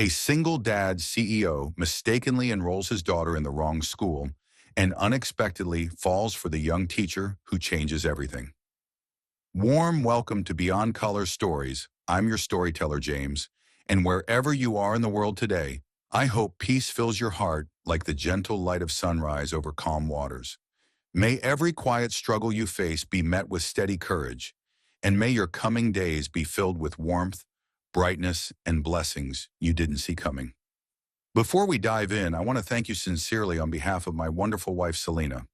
A single dad CEO mistakenly enrolls his daughter in the wrong school and unexpectedly falls for the young teacher who changes everything. Warm welcome to Beyond Color Stories. I'm your storyteller, James, and wherever you are in the world today, I hope peace fills your heart like the gentle light of sunrise over calm waters. May every quiet struggle you face be met with steady courage, and may your coming days be filled with warmth, brightness, and blessings you didn't see coming. Before we dive in, I want to thank you sincerely on behalf of my wonderful wife, Selena.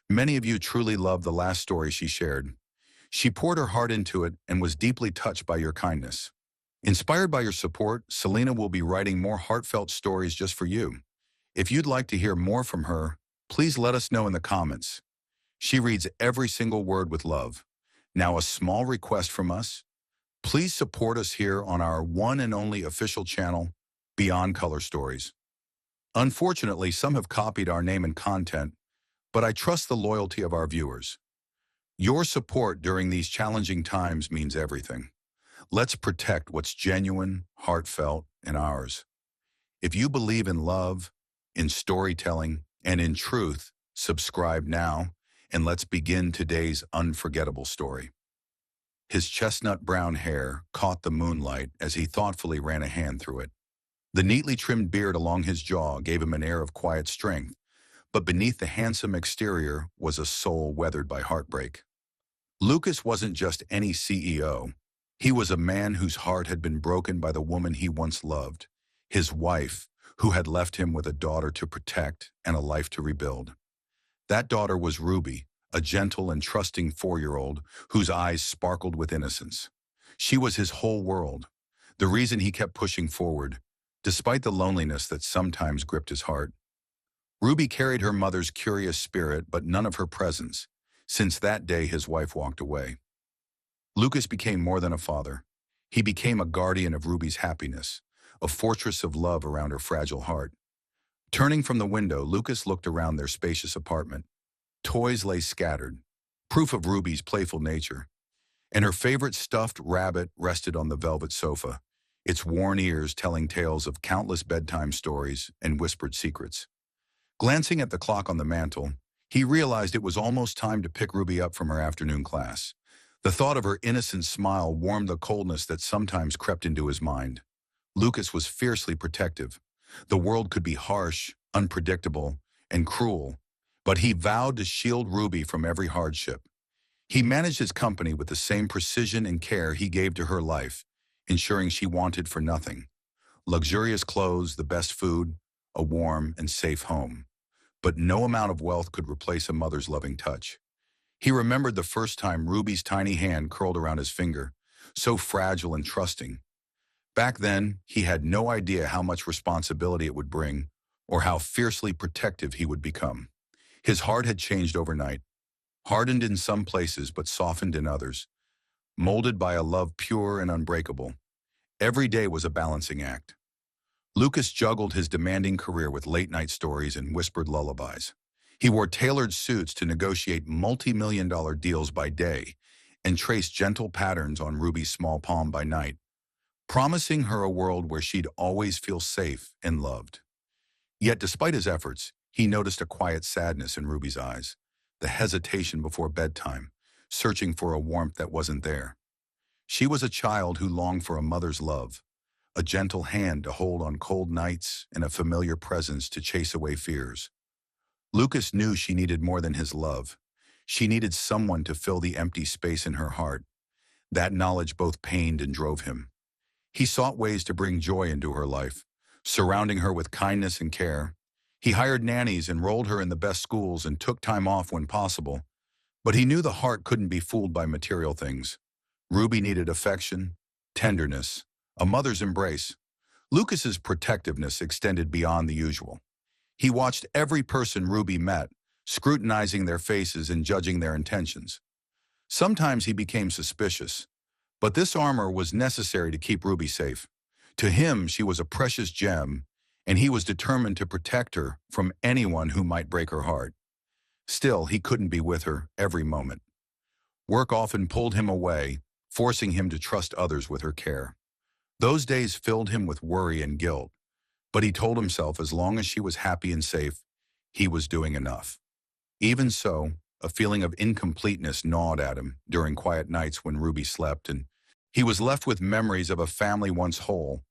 Many of you truly loved the last story she shared. She poured her heart into it and was deeply touched by your kindness. Inspired by your support, Selena will be writing more heartfelt stories just for you. If you'd like to hear more from her, please let us know in the comments. She reads every single word with love. Now, a small request from us. Please support us here on our one and only official channel, Beyond Color Stories. Unfortunately, some have copied our name and content, but I trust the loyalty of our viewers. Your support during these challenging times means everything. Let's protect what's genuine, heartfelt, and ours. If you believe in love, in storytelling, and in truth, subscribe now, and let's begin today's unforgettable story. His chestnut brown hair caught the moonlight as he thoughtfully ran a hand through it. The neatly trimmed beard along his jaw gave him an air of quiet strength, but beneath the handsome exterior was a soul weathered by heartbreak. Lucas wasn't just any CEO. He was a man whose heart had been broken by the woman he once loved, his wife, who had left him with a daughter to protect and a life to rebuild. That daughter was Ruby, a gentle and trusting 4-year-old whose eyes sparkled with innocence. She was his whole world, the reason he kept pushing forward, despite the loneliness that sometimes gripped his heart. Ruby carried her mother's curious spirit, but none of her presence, since that day his wife walked away. Lucas became more than a father. He became a guardian of Ruby's happiness, a fortress of love around her fragile heart. Turning from the window, Lucas looked around their spacious apartment. Toys lay scattered, proof of Ruby's playful nature, and her favorite stuffed rabbit rested on the velvet sofa, its worn ears telling tales of countless bedtime stories and whispered secrets. Glancing at the clock on the mantel, he realized it was almost time to pick Ruby up from her afternoon class. The thought of her innocent smile warmed the coldness that sometimes crept into his mind. Lucas was fiercely protective. The world could be harsh, unpredictable, and cruel, but he vowed to shield Ruby from every hardship. He managed his company with the same precision and care he gave to her life, ensuring she wanted for nothing. Luxurious clothes, the best food, a warm and safe home. But no amount of wealth could replace a mother's loving touch. He remembered the first time Ruby's tiny hand curled around his finger, so fragile and trusting. Back then, he had no idea how much responsibility it would bring or how fiercely protective he would become. His heart had changed overnight, hardened in some places but softened in others, molded by a love pure and unbreakable. Every day was a balancing act. Lucas juggled his demanding career with late-night stories and whispered lullabies. He wore tailored suits to negotiate multi-million-dollar deals by day and traced gentle patterns on Ruby's small palm by night, promising her a world where she'd always feel safe and loved. Yet despite his efforts, he noticed a quiet sadness in Ruby's eyes, the hesitation before bedtime, searching for a warmth that wasn't there. She was a child who longed for a mother's love, a gentle hand to hold on cold nights and a familiar presence to chase away fears. Lucas knew she needed more than his love. She needed someone to fill the empty space in her heart. That knowledge both pained and drove him. He sought ways to bring joy into her life, surrounding her with kindness and care. He hired nannies, enrolled her in the best schools, and took time off when possible. But he knew the heart couldn't be fooled by material things. Ruby needed affection, tenderness, a mother's embrace. Lucas's protectiveness extended beyond the usual. He watched every person Ruby met, scrutinizing their faces and judging their intentions. Sometimes he became suspicious, but this armor was necessary to keep Ruby safe. To him, she was a precious gem, and he was determined to protect her from anyone who might break her heart. Still, he couldn't be with her every moment. Work often pulled him away, forcing him to trust others with her care. Those days filled him with worry and guilt, But he told himself as long as she was happy and safe, he was doing enough. Even so, a feeling of incompleteness gnawed at him during quiet nights when Ruby slept, and he was left with memories of a family once whole,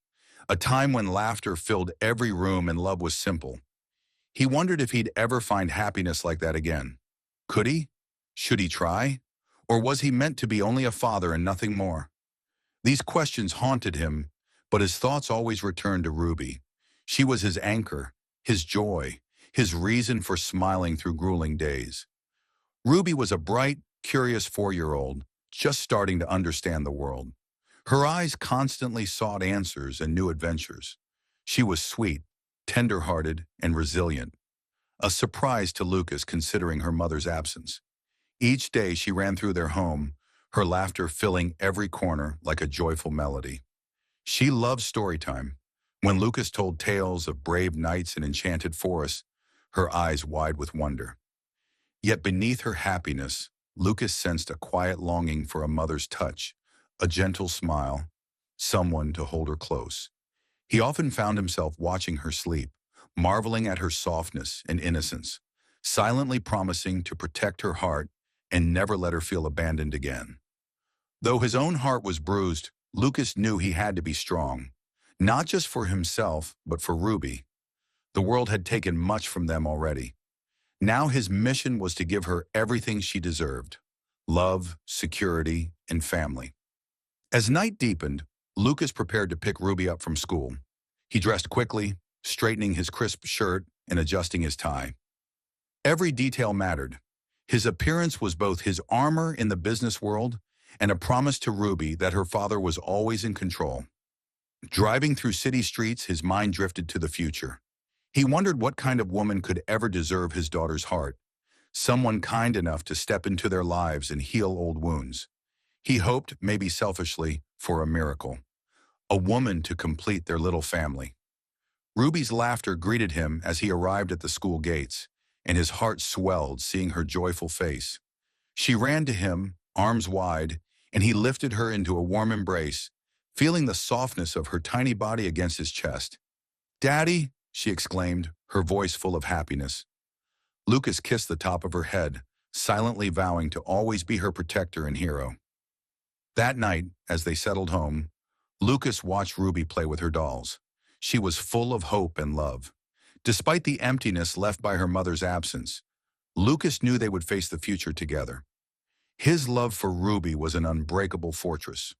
a time when laughter filled every room and love was simple. He wondered if he'd ever find happiness like that again. Could he? Should he try? Or was he meant to be only a father and nothing more? These questions haunted him, but his thoughts always returned to Ruby. She was his anchor, his joy, his reason for smiling through grueling days. Ruby was a bright, curious 4-year-old, just starting to understand the world. Her eyes constantly sought answers and new adventures. She was sweet, tender-hearted, and resilient, a surprise to Lucas considering her mother's absence. Each day she ran through their home, her laughter filling every corner like a joyful melody. She loved story time. When Lucas told tales of brave knights and enchanted forests, her eyes wide with wonder. Yet beneath her happiness, Lucas sensed a quiet longing for a mother's touch, a gentle smile, someone to hold her close. He often found himself watching her sleep, marveling at her softness and innocence, silently promising to protect her heart and never let her feel abandoned again. Though his own heart was bruised, Lucas knew he had to be strong, not just for himself, but for Ruby. The world had taken much from them already. Now his mission was to give her everything she deserved: love, security, and family. As night deepened, Lucas prepared to pick Ruby up from school. He dressed quickly, straightening his crisp shirt and adjusting his tie. Every detail mattered. His appearance was both his armor in the business world and a promise to Ruby that her father was always in control. Driving through city streets, his mind drifted to the future. He wondered what kind of woman could ever deserve his daughter's heart, someone kind enough to step into their lives and heal old wounds. He hoped, maybe selfishly, for a miracle, a woman to complete their little family. Ruby's laughter greeted him as he arrived at the school gates, and his heart swelled seeing her joyful face. She ran to him, arms wide, and he lifted her into a warm embrace, feeling the softness of her tiny body against his chest. "Daddy," she exclaimed, her voice full of happiness. Lucas kissed the top of her head, silently vowing to always be her protector and hero. That night, as they settled home, Lucas watched Ruby play with her dolls. She was full of hope and love. Despite the emptiness left by her mother's absence, Lucas knew they would face the future together. His love for Ruby was an unbreakable fortress.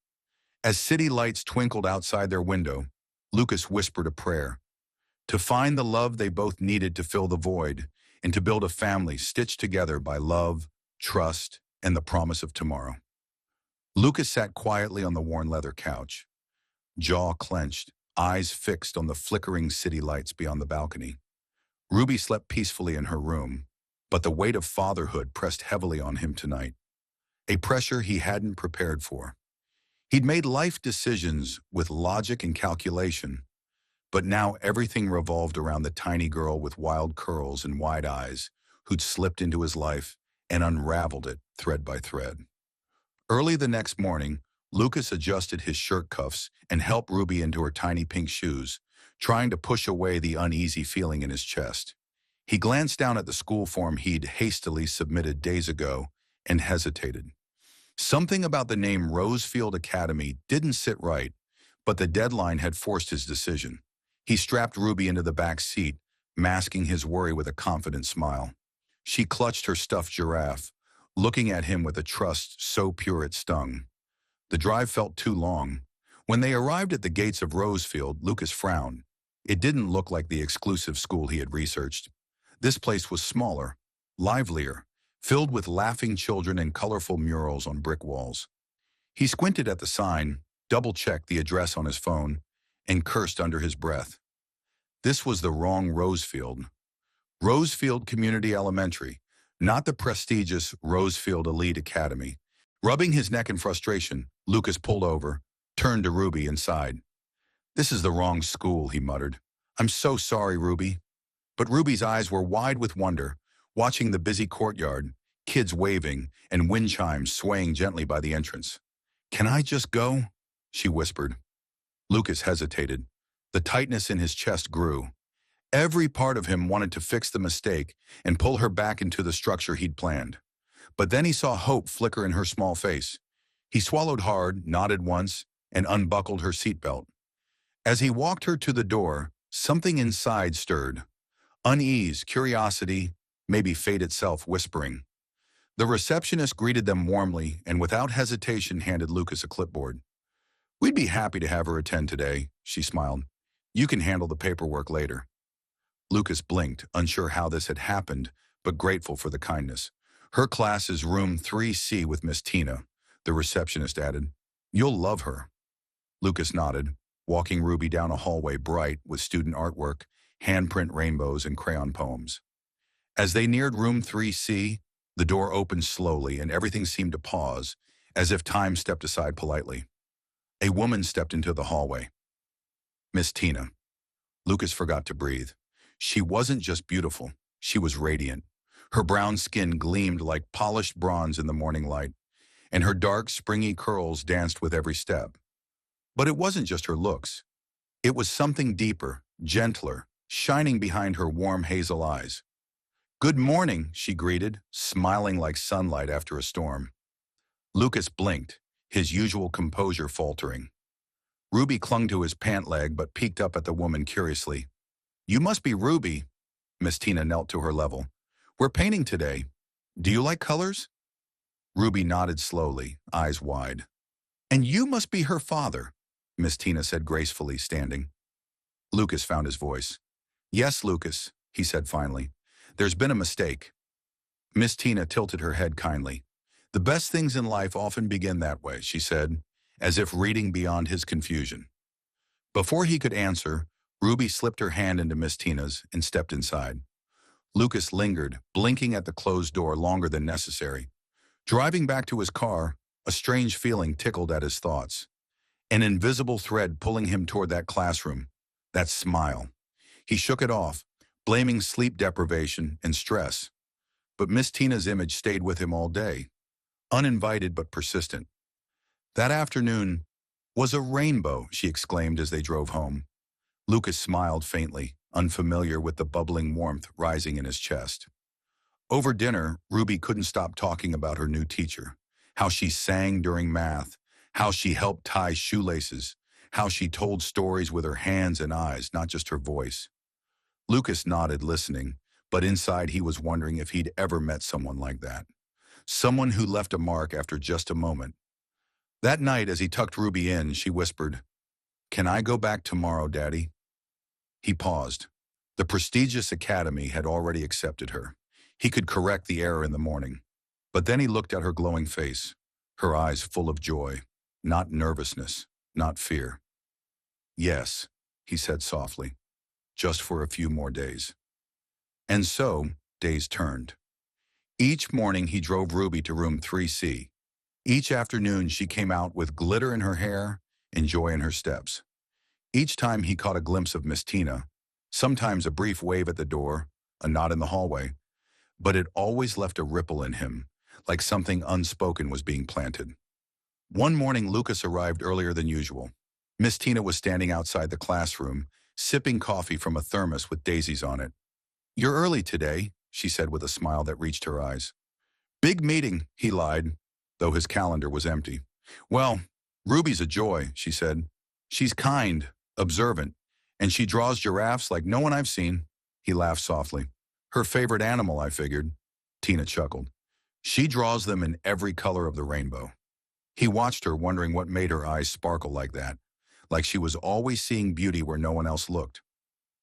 As city lights twinkled outside their window, Lucas whispered a prayer: to find the love they both needed to fill the void, and to build a family stitched together by love, trust, and the promise of tomorrow. Lucas sat quietly on the worn leather couch, jaw clenched, eyes fixed on the flickering city lights beyond the balcony. Ruby slept peacefully in her room, but the weight of fatherhood pressed heavily on him tonight, a pressure he hadn't prepared for. He'd made life decisions with logic and calculation, but now everything revolved around the tiny girl with wild curls and wide eyes who'd slipped into his life and unraveled it thread by thread. Early the next morning, Lucas adjusted his shirt cuffs and helped Ruby into her tiny pink shoes, trying to push away the uneasy feeling in his chest. He glanced down at the school form he'd hastily submitted days ago and hesitated. Something about the name Rosefield Academy didn't sit right, but the deadline had forced his decision. He strapped Ruby into the back seat, masking his worry with a confident smile. She clutched her stuffed giraffe, looking at him with a trust so pure it stung. The drive felt too long. When they arrived at the gates of Rosefield, Lucas frowned. It didn't look like the exclusive school he had researched. This place was smaller, livelier, filled with laughing children and colorful murals on brick walls. He squinted at the sign, double-checked the address on his phone, and cursed under his breath. This was the wrong Rosefield. Rosefield Community Elementary, not the prestigious Rosefield Elite Academy. Rubbing his neck in frustration, Lucas pulled over, turned to Ruby and sighed. "This is the wrong school," he muttered. "I'm so sorry, Ruby." But Ruby's eyes were wide with wonder, watching the busy courtyard, kids waving, and wind chimes swaying gently by the entrance. "Can I just go?" she whispered. Lucas hesitated. The tightness in his chest grew. Every part of him wanted to fix the mistake and pull her back into the structure he'd planned. But then he saw hope flicker in her small face. He swallowed hard, nodded once, and unbuckled her seatbelt. As he walked her to the door, something inside stirred. Unease, curiosity, maybe fate itself whispering. The receptionist greeted them warmly and without hesitation handed Lucas a clipboard. "We'd be happy to have her attend today," she smiled. "You can handle the paperwork later." Lucas blinked, unsure how this had happened, but grateful for the kindness. "Her class is room 3C with Miss Tina," the receptionist added. "You'll love her." Lucas nodded, walking Ruby down a hallway bright with student artwork, handprint rainbows, and crayon poems. As they neared room 3C, the door opened slowly and everything seemed to pause, as if time stepped aside politely. A woman stepped into the hallway. Miss Tina. Lucas forgot to breathe. She wasn't just beautiful, she was radiant. Her brown skin gleamed like polished bronze in the morning light, and her dark, springy curls danced with every step. But it wasn't just her looks. It was something deeper, gentler, shining behind her warm hazel eyes. "Good morning," she greeted, smiling like sunlight after a storm. Lucas blinked, his usual composure faltering. Ruby clung to his pant leg but peeked up at the woman curiously. "You must be Ruby." Miss Tina knelt to her level. "We're painting today. Do you like colors?" Ruby nodded slowly, eyes wide. "And you must be her father," Miss Tina said gracefully, standing. Lucas found his voice. "Yes, Lucas," he said finally. "There's been a mistake." Miss Tina tilted her head kindly. "The best things in life often begin that way," she said, as if reading beyond his confusion. Before he could answer, Ruby slipped her hand into Miss Tina's and stepped inside. Lucas lingered, blinking at the closed door longer than necessary. Driving back to his car, a strange feeling tickled at his thoughts. An invisible thread pulling him toward that classroom, that smile. He shook it off, blaming sleep deprivation and stress. But Miss Tina's image stayed with him all day, uninvited but persistent. That afternoon was a rainbow, she exclaimed as they drove home. Lucas smiled faintly, unfamiliar with the bubbling warmth rising in his chest. Over dinner, Ruby couldn't stop talking about her new teacher, how she sang during math, how she helped tie shoelaces, how she told stories with her hands and eyes, not just her voice. Lucas nodded, listening, but inside he was wondering if he'd ever met someone like that. Someone who left a mark after just a moment. That night, as he tucked Ruby in, she whispered, "Can I go back tomorrow, Daddy?" He paused. The prestigious academy had already accepted her. He could correct the error in the morning. But then he looked at her glowing face, her eyes full of joy, not nervousness, not fear. "Yes," he said softly, "just for a few more days." And so, days turned. Each morning he drove Ruby to room 3C. Each afternoon she came out with glitter in her hair and joy in her steps. Each time he caught a glimpse of Miss Tina, sometimes a brief wave at the door, a nod in the hallway, but it always left a ripple in him, like something unspoken was being planted. One morning Lucas arrived earlier than usual. Miss Tina was standing outside the classroom, sipping coffee from a thermos with daisies on it. "You're early today," she said with a smile that reached her eyes. "Big meeting," he lied, though his calendar was empty. "Well, Ruby's a joy," she said. "She's kind, observant, and she draws giraffes like no one I've seen." He laughed softly. "Her favorite animal, I figured." Tina chuckled. "She draws them in every color of the rainbow." He watched her, wondering what made her eyes sparkle like that, like she was always seeing beauty where no one else looked.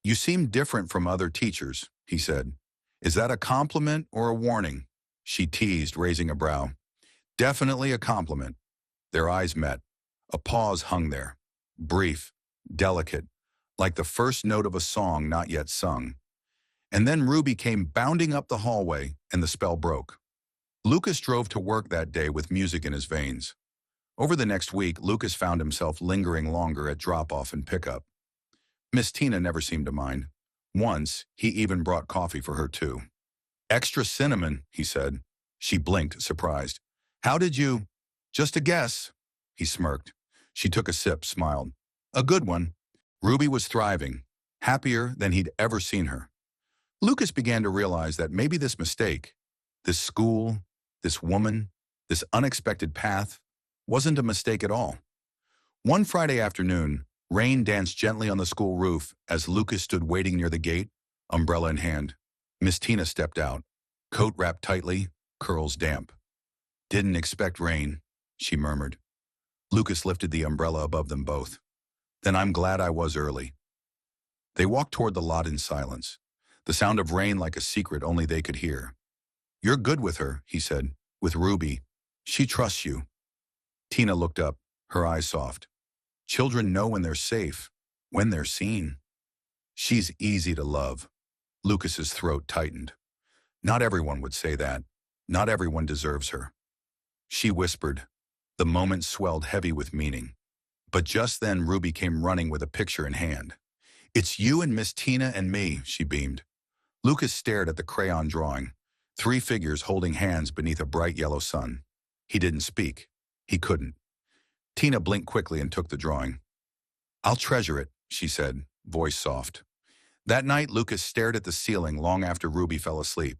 "You seem different from other teachers," he said. "Is that a compliment or a warning?" She teased, raising a brow. "Definitely a compliment." Their eyes met. A pause hung there, brief, delicate, like the first note of a song not yet sung. And then Ruby came bounding up the hallway, and the spell broke. Lucas drove to work that day with music in his veins. Over the next week, Lucas found himself lingering longer at drop-off and pickup. Miss Tina never seemed to mind. Once, he even brought coffee for her too. "Extra cinnamon," he said. She blinked, surprised. "How did you—" "Just a guess." He smirked. She took a sip, smiled. "A good one." Ruby was thriving, happier than he'd ever seen her. Lucas began to realize that maybe this mistake, this school, this woman, this unexpected path, wasn't a mistake at all. One Friday afternoon, rain danced gently on the school roof as Lucas stood waiting near the gate, umbrella in hand. Miss Tina stepped out, coat wrapped tightly, curls damp. "Didn't expect rain," she murmured. Lucas lifted the umbrella above them both. "Then I'm glad I was early." They walked toward the lot in silence, the sound of rain like a secret only they could hear. "You're good with her," he said, "with Ruby. She trusts you." Tina looked up, her eyes soft. "Children know when they're safe, when they're seen." "She's easy to love." Lucas's throat tightened. Not everyone would say that. Not everyone deserves her. She whispered. The moment swelled heavy with meaning. But just then Ruby came running with a picture in hand. "It's you and Miss Tina and me," she beamed. Lucas stared at the crayon drawing, 3 figures holding hands beneath a bright yellow sun. He didn't speak. He couldn't. Tina blinked quickly and took the drawing. "I'll treasure it," she said, voice soft. That night, Lucas stared at the ceiling long after Ruby fell asleep.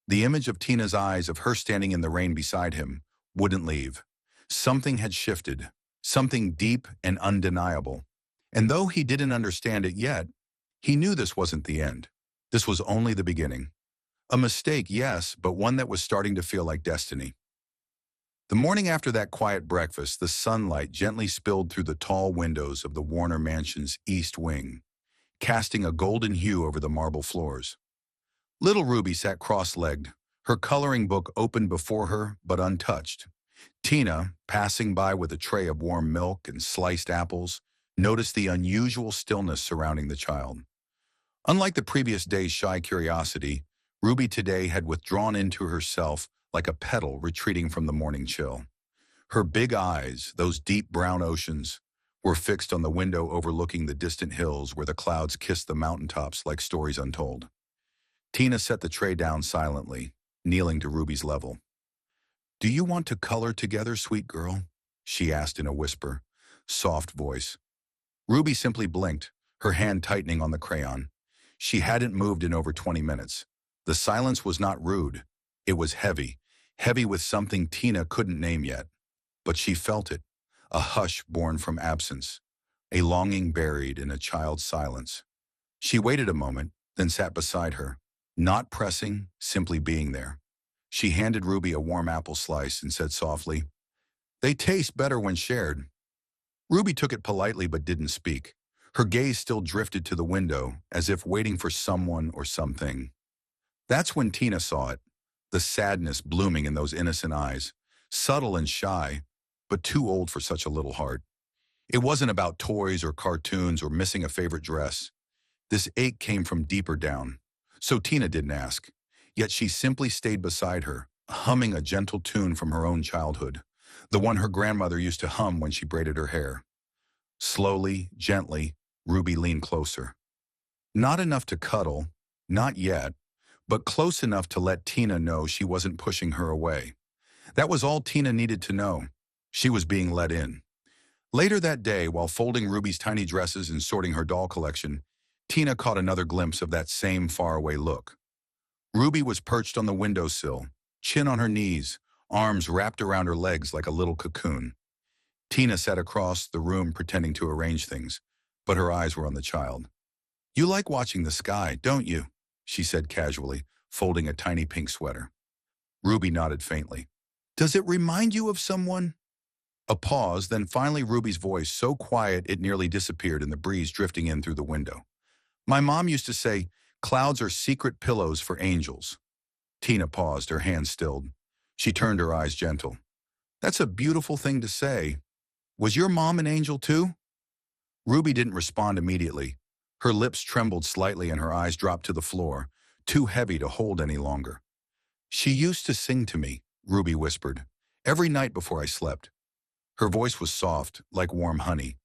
The image of Tina's eyes, of her standing in the rain beside him, wouldn't leave. Something had shifted, something deep and undeniable. And though he didn't understand it yet, he knew this wasn't the end. This was only the beginning. A mistake, yes, but one that was starting to feel like destiny. The morning after that quiet breakfast, the sunlight gently spilled through the tall windows of the Warner Mansion's east wing, casting a golden hue over the marble floors. Little Ruby sat cross-legged, her coloring book open before her but untouched. Tina, passing by with a tray of warm milk and sliced apples, noticed the unusual stillness surrounding the child. Unlike the previous day's shy curiosity, Ruby today had withdrawn into herself like a petal retreating from the morning chill. Her big eyes, those deep brown oceans, were fixed on the window overlooking the distant hills where the clouds kissed the mountaintops like stories untold. Tina set the tray down silently, kneeling to Ruby's level. "Do you want to color together, sweet girl?" she asked in a whisper, soft voice. Ruby simply blinked, her hand tightening on the crayon. She hadn't moved in over 20 minutes. The silence was not rude. It was heavy, heavy with something Tina couldn't name yet. But she felt it, a hush born from absence, a longing buried in a child's silence. She waited a moment, then sat beside her, not pressing, simply being there. She handed Ruby a warm apple slice and said softly, "They taste better when shared." Ruby took it politely but didn't speak. Her gaze still drifted to the window, as if waiting for someone or something. That's when Tina saw it, the sadness blooming in those innocent eyes, subtle and shy, but too old for such a little heart. It wasn't about toys or cartoons or missing a favorite dress. This ache came from deeper down. So Tina didn't ask. Yet she simply stayed beside her, humming a gentle tune from her own childhood, the one her grandmother used to hum when she braided her hair. Slowly, gently, Ruby leaned closer. Not enough to cuddle, not yet, but close enough to let Tina know she wasn't pushing her away. That was all Tina needed to know. She was being let in. Later that day, while folding Ruby's tiny dresses and sorting her doll collection, Tina caught another glimpse of that same faraway look. Ruby was perched on the windowsill, chin on her knees, arms wrapped around her legs like a little cocoon. Tina sat across the room pretending to arrange things, but her eyes were on the child. "You like watching the sky, don't you?" she said casually, folding a tiny pink sweater. Ruby nodded faintly. "Does it remind you of someone?" A pause, then finally Ruby's voice so quiet it nearly disappeared in the breeze drifting in through the window. "My mom used to say, clouds are secret pillows for angels." Tina paused, her hands stilled. She turned her eyes gentle. "That's a beautiful thing to say. Was your mom an angel too?" Ruby didn't respond immediately. Her lips trembled slightly and her eyes dropped to the floor, too heavy to hold any longer. "She used to sing to me," Ruby whispered, "every night before I slept." Her voice was soft, like warm honey.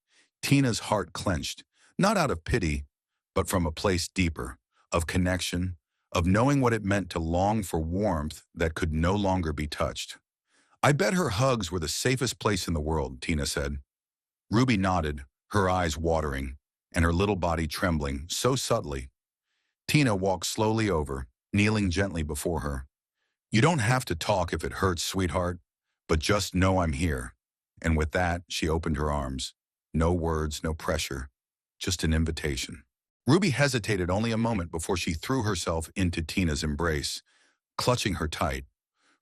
Tina's heart clenched, not out of pity, but from a place deeper, of connection, of knowing what it meant to long for warmth that could no longer be touched. "I bet her hugs were the safest place in the world," Tina said. Ruby nodded, her eyes watering, and her little body trembling so subtly. Tina walked slowly over, kneeling gently before her. "You don't have to talk if it hurts, sweetheart, but just know I'm here." And with that, she opened her arms. No words, no pressure, just an invitation. Ruby hesitated only a moment before she threw herself into Tina's embrace, clutching her tight,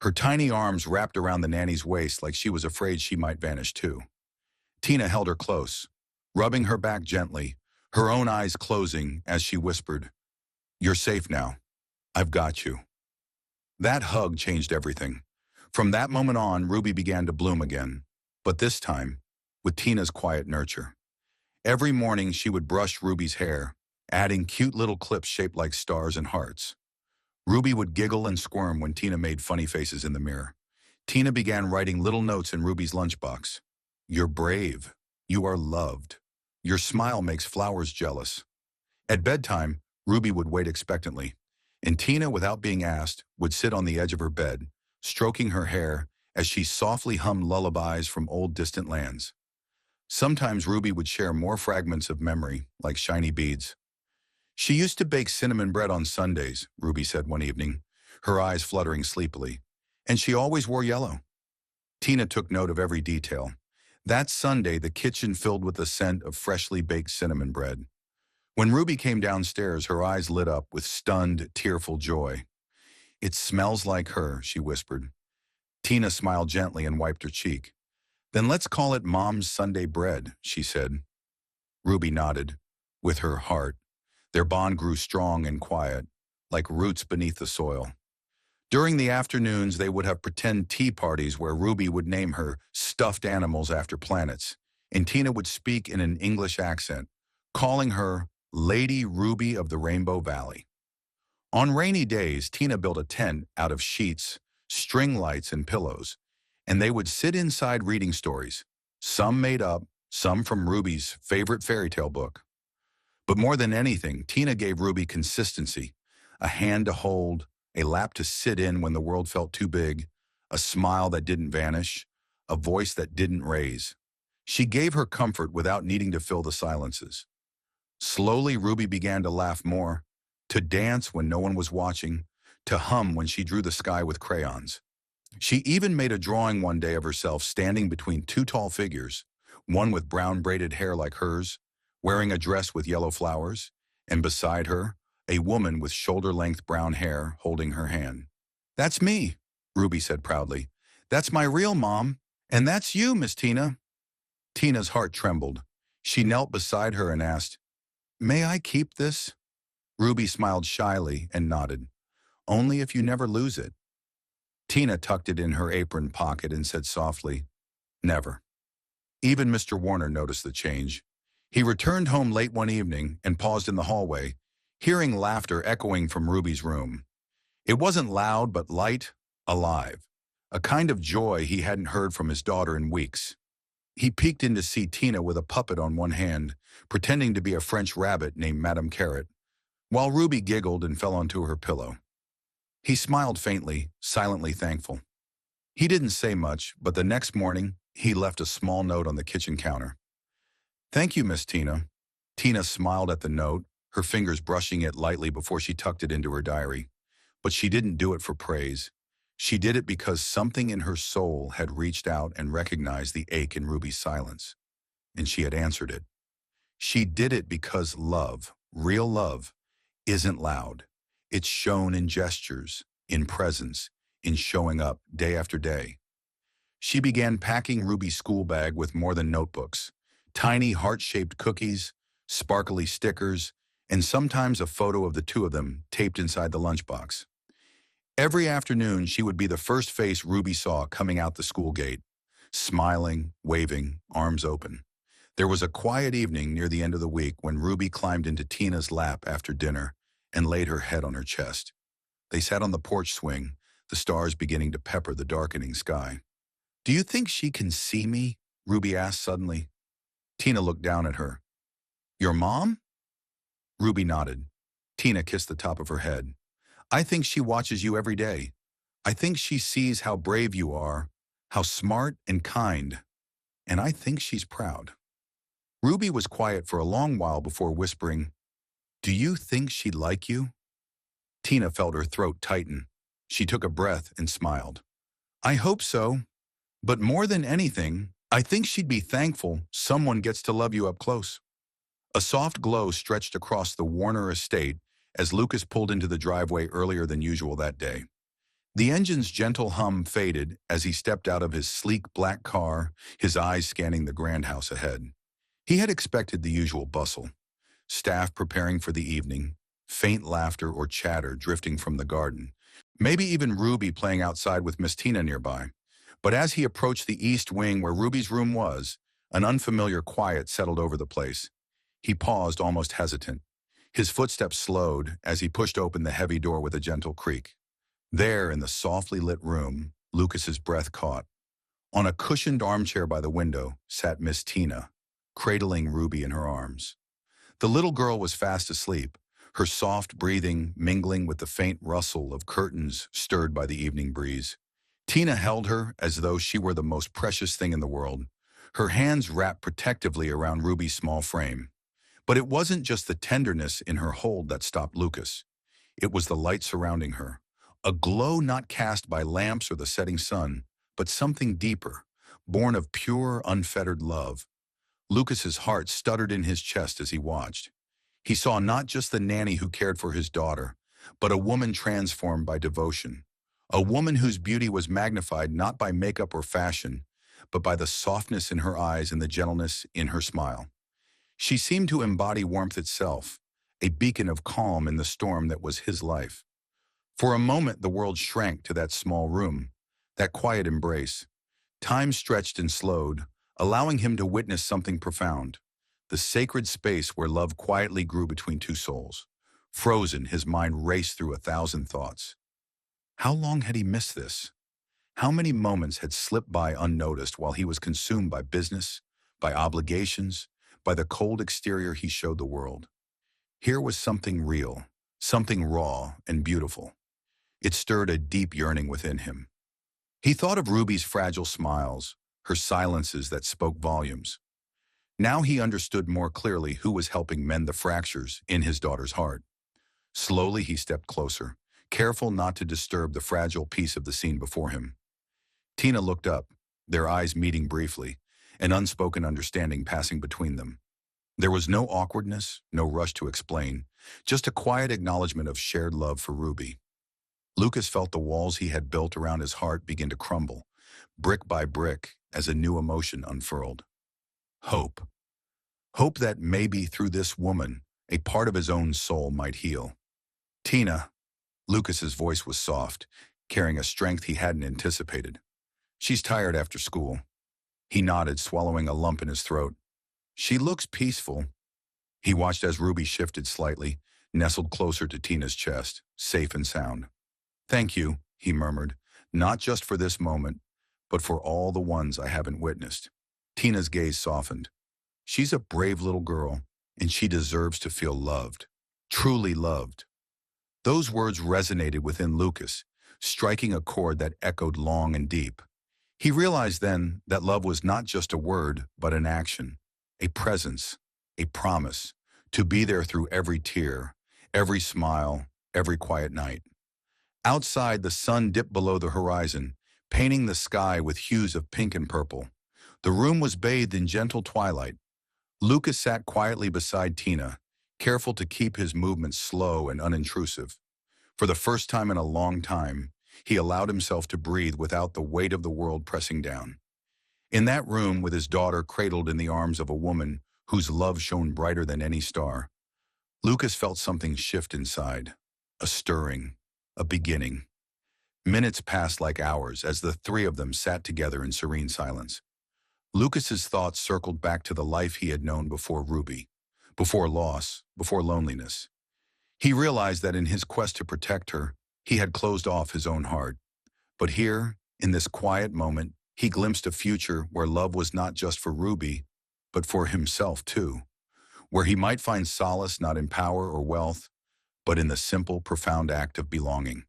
her tiny arms wrapped around the nanny's waist like she was afraid she might vanish too. Tina held her close, rubbing her back gently, her own eyes closing as she whispered, "You're safe now. I've got you." That hug changed everything. From that moment on, Ruby began to bloom again, but this time, with Tina's quiet nurture. Every morning she would brush Ruby's hair, adding cute little clips shaped like stars and hearts. Ruby would giggle and squirm when Tina made funny faces in the mirror. Tina began writing little notes in Ruby's lunchbox. "You're brave. You are loved. Your smile makes flowers jealous." At bedtime, Ruby would wait expectantly, and Tina, without being asked, would sit on the edge of her bed, stroking her hair as she softly hummed lullabies from old distant lands. Sometimes Ruby would share more fragments of memory, like shiny beads. "She used to bake cinnamon bread on Sundays," Ruby said one evening, her eyes fluttering sleepily. "And she always wore yellow." Tina took note of every detail. That Sunday, the kitchen filled with the scent of freshly baked cinnamon bread. When Ruby came downstairs, her eyes lit up with stunned, tearful joy. "It smells like her," she whispered. Tina smiled gently and wiped her cheek. "Then let's call it Mom's Sunday bread," she said. Ruby nodded, with her heart. Their bond grew strong and quiet, like roots beneath the soil. During the afternoons, they would have pretend tea parties where Ruby would name her stuffed animals after planets, and Tina would speak in an English accent, calling her Lady Ruby of the Rainbow Valley. On rainy days, Tina built a tent out of sheets, string lights, and pillows, and they would sit inside reading stories, some made up, some from Ruby's favorite fairy tale book. But more than anything, Tina gave Ruby consistency, a hand to hold, a lap to sit in when the world felt too big, a smile that didn't vanish, a voice that didn't raise. She gave her comfort without needing to fill the silences. Slowly, Ruby began to laugh more, to dance when no one was watching, to hum when she drew the sky with crayons. She even made a drawing one day of herself standing between two tall figures, one with brown braided hair like hers, wearing a dress with yellow flowers, and beside her, a woman with shoulder-length brown hair holding her hand. "That's me," Ruby said proudly. "That's my real mom, and that's you, Miss Tina." Tina's heart trembled. She knelt beside her and asked, "May I keep this?" Ruby smiled shyly and nodded. "Only if you never lose it." Tina tucked it in her apron pocket and said softly, "Never." Even Mr. Warner noticed the change. He returned home late one evening and paused in the hallway, hearing laughter echoing from Ruby's room. It wasn't loud but light, alive, a kind of joy he hadn't heard from his daughter in weeks. He peeked in to see Tina with a puppet on one hand, pretending to be a French rabbit named Madame Carrot, while Ruby giggled and fell onto her pillow. He smiled faintly, silently thankful. He didn't say much, but the next morning, he left a small note on the kitchen counter. "Thank you, Miss Tina." Tina smiled at the note, her fingers brushing it lightly before she tucked it into her diary. But she didn't do it for praise. She did it because something in her soul had reached out and recognized the ache in Ruby's silence, and she had answered it. She did it because love, real love, isn't loud. It's shown in gestures, in presence, in showing up day after day. She began packing Ruby's school bag with more than notebooks, tiny heart-shaped cookies, sparkly stickers, and sometimes a photo of the two of them taped inside the lunchbox. Every afternoon, she would be the first face Ruby saw coming out the school gate, smiling, waving, arms open. There was a quiet evening near the end of the week when Ruby climbed into Tina's lap after dinner and laid her head on her chest. They sat on the porch swing, the stars beginning to pepper the darkening sky. "Do you think she can see me?" Ruby asked suddenly. Tina looked down at her. "Your mom?" Ruby nodded. Tina kissed the top of her head. "I think she watches you every day. I think she sees how brave you are, how smart and kind, and I think she's proud." Ruby was quiet for a long while before whispering, "Do you think she'd like you?" Tina felt her throat tighten. She took a breath and smiled. "I hope so. But more than anything, I think she'd be thankful someone gets to love you up close." A soft glow stretched across the Warner estate as Lucas pulled into the driveway earlier than usual that day. The engine's gentle hum faded as he stepped out of his sleek black car, his eyes scanning the grand house ahead. He had expected the usual bustle, staff preparing for the evening, faint laughter or chatter drifting from the garden, maybe even Ruby playing outside with Miss Tina nearby. But as he approached the east wing where Ruby's room was, an unfamiliar quiet settled over the place. He paused, almost hesitant. His footsteps slowed as he pushed open the heavy door with a gentle creak. There, in the softly lit room, Lucas's breath caught. On a cushioned armchair by the window sat Miss Tina, cradling Ruby in her arms. The little girl was fast asleep, her soft breathing mingling with the faint rustle of curtains stirred by the evening breeze. Tina held her as though she were the most precious thing in the world, her hands wrapped protectively around Ruby's small frame. But it wasn't just the tenderness in her hold that stopped Lucas. It was the light surrounding her, a glow not cast by lamps or the setting sun, but something deeper, born of pure, unfettered love. Lucas's heart stuttered in his chest as he watched. He saw not just the nanny who cared for his daughter, but a woman transformed by devotion, a woman whose beauty was magnified not by makeup or fashion, but by the softness in her eyes and the gentleness in her smile. She seemed to embody warmth itself, a beacon of calm in the storm that was his life. For a moment the world shrank to that small room, that quiet embrace. Time stretched and slowed, allowing him to witness something profound. The sacred space where love quietly grew between two souls. Frozen, his mind raced through 1,000 thoughts. How long had he missed this? How many moments had slipped by unnoticed while he was consumed by business, by obligations, by the cold exterior he showed the world? Here was something real, something raw and beautiful. It stirred a deep yearning within him. He thought of Ruby's fragile smiles, her silences that spoke volumes. Now he understood more clearly who was helping mend the fractures in his daughter's heart. Slowly he stepped closer, careful not to disturb the fragile piece of the scene before him. Tina looked up, their eyes meeting briefly, an unspoken understanding passing between them. There was no awkwardness, no rush to explain, just a quiet acknowledgement of shared love for Ruby. Lucas felt the walls he had built around his heart begin to crumble, brick by brick, as a new emotion unfurled. Hope. Hope that maybe through this woman, a part of his own soul might heal. "Tina," Lucas's voice was soft, carrying a strength he hadn't anticipated. "She's tired after school." He nodded, swallowing a lump in his throat. "She looks peaceful." He watched as Ruby shifted slightly, nestled closer to Tina's chest, safe and sound. "Thank you," he murmured, "not just for this moment, but for all the ones I haven't witnessed." Tina's gaze softened. She's a brave little girl, and she deserves to feel loved, truly loved. Those words resonated within Lucas, striking a chord that echoed long and deep. He realized then that love was not just a word, but an action, a presence, a promise, to be there through every tear, every smile, every quiet night. Outside, the sun dipped below the horizon, painting the sky with hues of pink and purple. The room was bathed in gentle twilight. Lucas sat quietly beside Tina, careful to keep his movements slow and unintrusive. For the first time in a long time, he allowed himself to breathe without the weight of the world pressing down. In that room, with his daughter cradled in the arms of a woman whose love shone brighter than any star, Lucas felt something shift inside, a stirring, a beginning. Minutes passed like hours as the three of them sat together in serene silence. Lucas's thoughts circled back to the life he had known before Ruby, before loss, before loneliness. He realized that in his quest to protect her, he had closed off his own heart. But here, in this quiet moment, he glimpsed a future where love was not just for Ruby, but for himself too, where he might find solace not in power or wealth, but in the simple, profound act of belonging.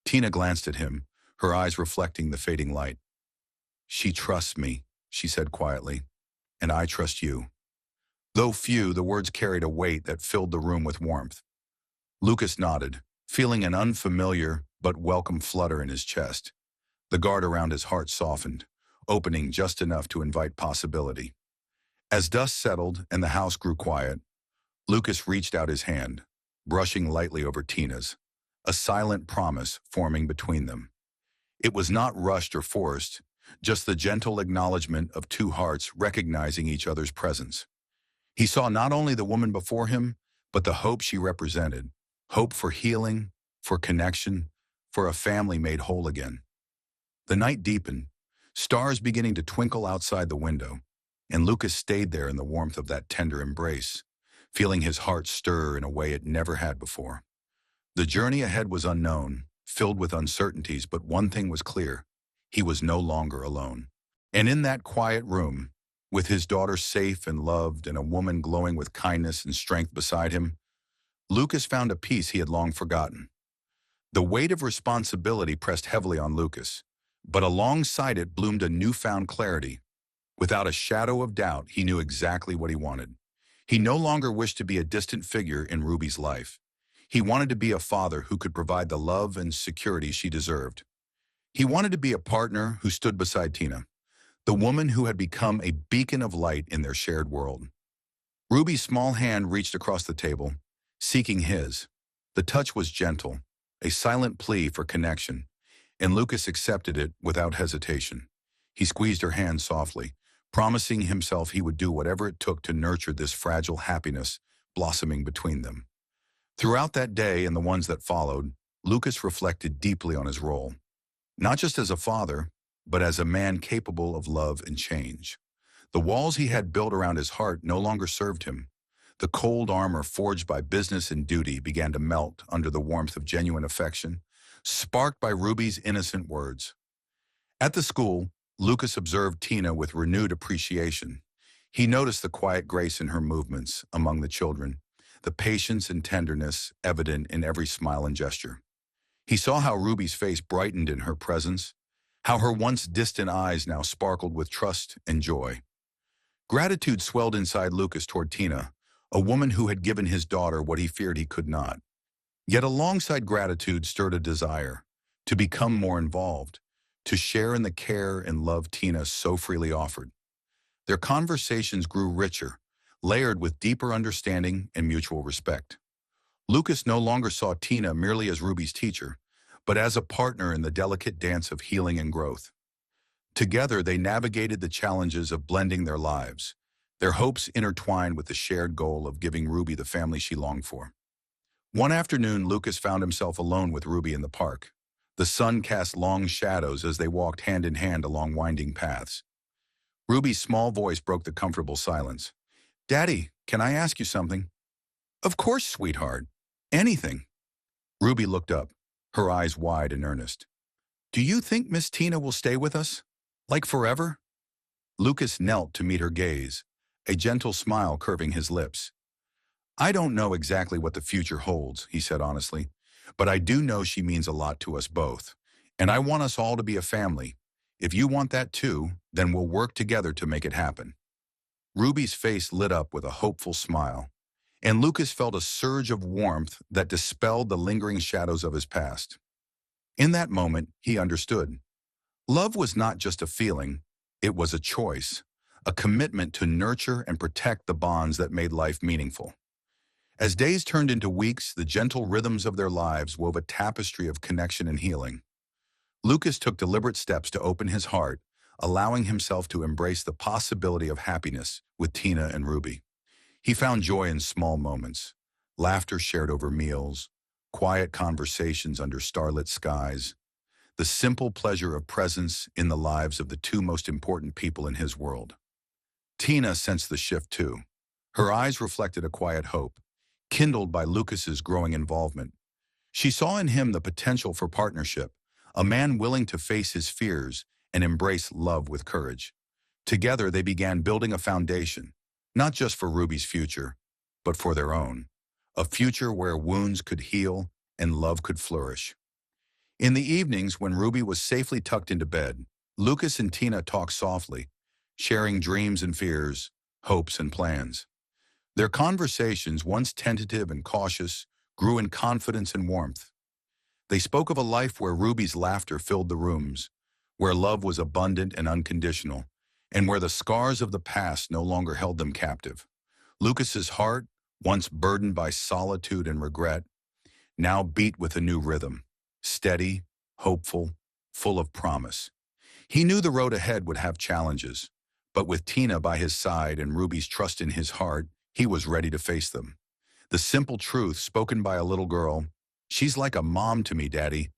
Tina glanced at him, her eyes reflecting the fading light. "She trusts me," she said quietly, "and I trust you." Though few, the words carried a weight that filled the room with warmth. Lucas nodded, feeling an unfamiliar but welcome flutter in his chest. The guard around his heart softened, opening just enough to invite possibility. As dust settled and the house grew quiet, Lucas reached out his hand, brushing lightly over Tina's, a silent promise forming between them. It was not rushed or forced, just the gentle acknowledgement of two hearts recognizing each other's presence. He saw not only the woman before him, but the hope she represented, hope for healing, for connection, for a family made whole again. The night deepened, stars beginning to twinkle outside the window, and Lucas stayed there in the warmth of that tender embrace, feeling his heart stir in a way it never had before. The journey ahead was unknown, filled with uncertainties, but one thing was clear: he was no longer alone. And in that quiet room, with his daughter safe and loved and a woman glowing with kindness and strength beside him, Lucas found a peace he had long forgotten. The weight of responsibility pressed heavily on Lucas, but alongside it bloomed a newfound clarity. Without a shadow of doubt, he knew exactly what he wanted. He no longer wished to be a distant figure in Ruby's life. He wanted to be a father who could provide the love and security she deserved. He wanted to be a partner who stood beside Tina, the woman who had become a beacon of light in their shared world. Ruby's small hand reached across the table, seeking his. The touch was gentle, a silent plea for connection, and Lucas accepted it without hesitation. He squeezed her hand softly, promising himself he would do whatever it took to nurture this fragile happiness blossoming between them. Throughout that day and the ones that followed, Lucas reflected deeply on his role, not just as a father, but as a man capable of love and change. The walls he had built around his heart no longer served him. The cold armor forged by business and duty began to melt under the warmth of genuine affection, sparked by Ruby's innocent words. At the school, Lucas observed Tina with renewed appreciation. He noticed the quiet grace in her movements among the children, the patience and tenderness evident in every smile and gesture. He saw how Ruby's face brightened in her presence, how her once distant eyes now sparkled with trust and joy. Gratitude swelled inside Lucas toward Tina, a woman who had given his daughter what he feared he could not. Yet alongside gratitude stirred a desire to become more involved, to share in the care and love Tina so freely offered. Their conversations grew richer, layered with deeper understanding and mutual respect. Lucas no longer saw Tina merely as Ruby's teacher, but as a partner in the delicate dance of healing and growth. Together, they navigated the challenges of blending their lives, their hopes intertwined with the shared goal of giving Ruby the family she longed for. One afternoon, Lucas found himself alone with Ruby in the park. The sun cast long shadows as they walked hand in hand along winding paths. Ruby's small voice broke the comfortable silence. "Daddy, can I ask you something?" "Of course, sweetheart. Anything." Ruby looked up, her eyes wide and earnest. "Do you think Miss Tina will stay with us? Like forever?" Lucas knelt to meet her gaze, a gentle smile curving his lips. "I don't know exactly what the future holds," he said honestly, "but I do know she means a lot to us both, and I want us all to be a family. If you want that too, then we'll work together to make it happen." Ruby's face lit up with a hopeful smile, and Lucas felt a surge of warmth that dispelled the lingering shadows of his past. In that moment, he understood. Love was not just a feeling, it was a choice, a commitment to nurture and protect the bonds that made life meaningful. As days turned into weeks, the gentle rhythms of their lives wove a tapestry of connection and healing. Lucas took deliberate steps to open his heart, allowing himself to embrace the possibility of happiness with Tina and Ruby. He found joy in small moments, laughter shared over meals, quiet conversations under starlit skies, the simple pleasure of presence in the lives of the two most important people in his world. Tina sensed the shift too. Her eyes reflected a quiet hope, kindled by Lucas's growing involvement. She saw in him the potential for partnership, a man willing to face his fears and embrace love with courage. Together, they began building a foundation, not just for Ruby's future, but for their own, a future where wounds could heal and love could flourish. In the evenings, when Ruby was safely tucked into bed, Lucas and Tina talked softly, sharing dreams and fears, hopes and plans. Their conversations, once tentative and cautious, grew in confidence and warmth. They spoke of a life where Ruby's laughter filled the rooms, where love was abundant and unconditional, and where the scars of the past no longer held them captive. Lucas's heart, once burdened by solitude and regret, now beat with a new rhythm, steady, hopeful, full of promise. He knew the road ahead would have challenges, but with Tina by his side and Ruby's trust in his heart, he was ready to face them. The simple truth spoken by a little girl, "She's like a mom to me, Daddy,"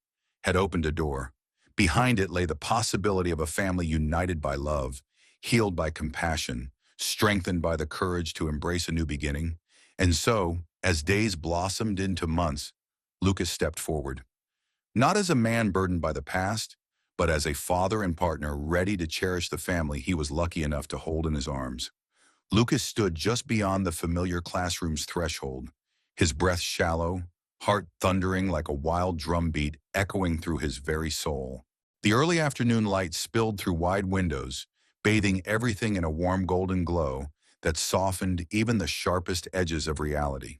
had opened a door. Behind it lay the possibility of a family united by love, healed by compassion, strengthened by the courage to embrace a new beginning. And so, as days blossomed into months, Lucas stepped forward. Not as a man burdened by the past, but as a father and partner ready to cherish the family he was lucky enough to hold in his arms. Lucas stood just beyond the familiar classroom's threshold, his breath shallow, heart thundering like a wild drumbeat echoing through his very soul. The early afternoon light spilled through wide windows, bathing everything in a warm golden glow that softened even the sharpest edges of reality.